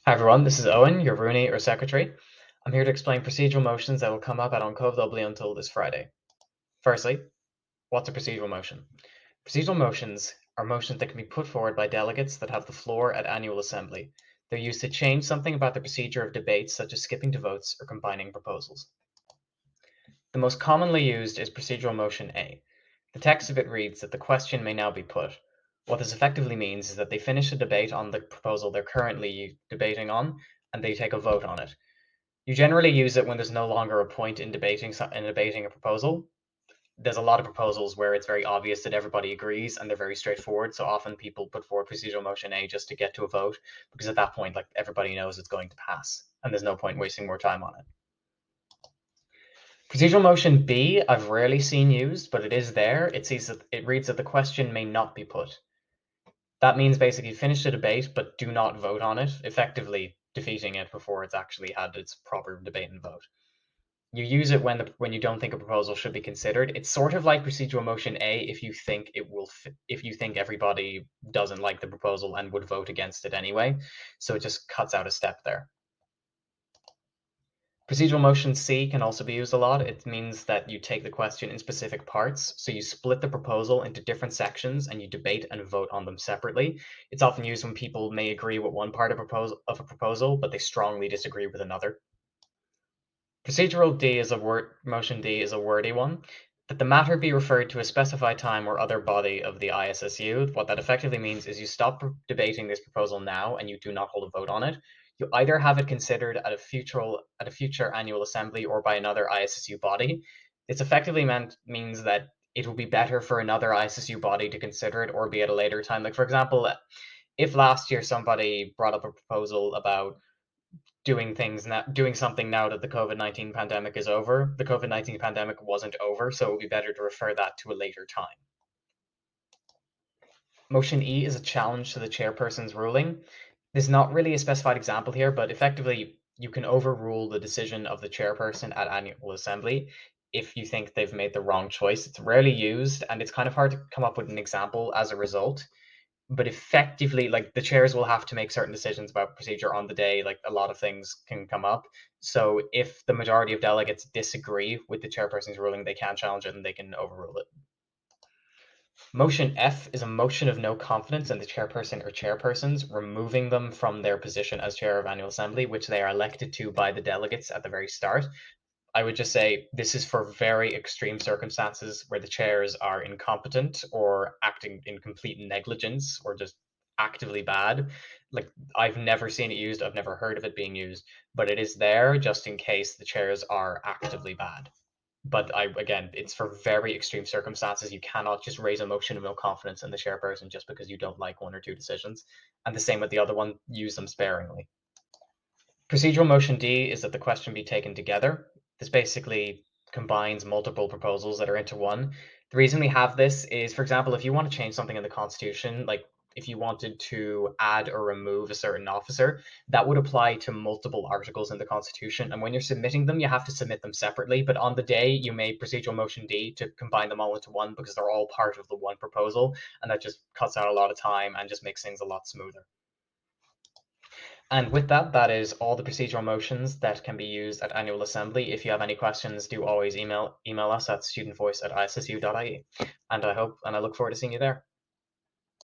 Hi everyone, this is Owen, your Rooney or secretary. I'm here to explain procedural motions that will come up at UncOVW until this Friday. Firstly, what's a procedural motion? Procedural motions are motions that can be put forward by delegates that have the floor at annual assembly. They're used to change something about the procedure of debates, such as skipping to votes or combining proposals. The most commonly used is procedural motion A. The text of it reads that the question may now be put. What this effectively means is that they finish a debate on the proposal they're currently debating on, and they take a vote on it. You generally use it when there's no longer a point in debating a proposal. There's a lot of proposals where it's very obvious that everybody agrees and they're very straightforward. So often people put forward procedural motion A just to get to a vote because at that point, like everybody knows it's going to pass and there's no point wasting more time on it. Procedural motion B, I've rarely seen used, but it is there. It reads that the question may not be put. That means basically finish the debate, but do not vote on it, effectively defeating it before it's actually had its proper debate and vote. You use it when you don't think a proposal should be considered. It's sort of like procedural motion A if you think if you think everybody doesn't like the proposal and would vote against it anyway. So it just cuts out a step there. Procedural motion C can also be used a lot. It means that you take the question in specific parts. So you split the proposal into different sections and you debate and vote on them separately. It's often used when people may agree with one part of a proposal, but they strongly disagree with another. Procedural D is a word motion D is a wordy one. That the matter be referred to a specified time or other body of the ISSU. What that effectively means is you stop debating this proposal now and you do not hold a vote on it. You either have it considered at a future annual assembly or by another ISSU body. This effectively means that it will be better for another ISSU body to consider it or be at a later time. Like for example, if last year somebody brought up a proposal about doing something now that the COVID-19 pandemic is over. The COVID-19 pandemic wasn't over, so it would be better to refer that to a later time. Motion E is a challenge to the chairperson's ruling. There's not really a specified example here, but effectively you can overrule the decision of the chairperson at annual assembly if you think they've made the wrong choice. It's rarely used, and it's kind of hard to come up with an example as a result. But effectively, like the chairs will have to make certain decisions about procedure on the day. Like a lot of things can come up. So if the majority of delegates disagree with the chairperson's ruling, they can challenge it and they can overrule it. Motion F is a motion of no confidence in the chairperson or chairpersons, removing them from their position as chair of annual assembly, which they are elected to by the delegates at the very start. I would just say this is for very extreme circumstances where the chairs are incompetent or acting in complete negligence or just actively bad. Like I've never seen it used, I've never heard of it being used, but it is there just in case the chairs are actively bad. But again, it's for very extreme circumstances. You cannot just raise a motion of no confidence in the chairperson just because you don't like one or two decisions. And the same with the other one, use them sparingly. Procedural motion D is that the question be taken together. This basically combines multiple proposals that are into one. The reason we have this is, for example, if you want to change something in the Constitution, like if you wanted to add or remove a certain officer, that would apply to multiple articles in the Constitution. And when you're submitting them, you have to submit them separately. But on the day, you may procedural motion D to combine them all into one because they're all part of the one proposal. And that just cuts out a lot of time and just makes things a lot smoother. And with that, that is all the procedural motions that can be used at annual assembly. If you have any questions, do always email us at studentvoice@issu.ie. And I look forward to seeing you there.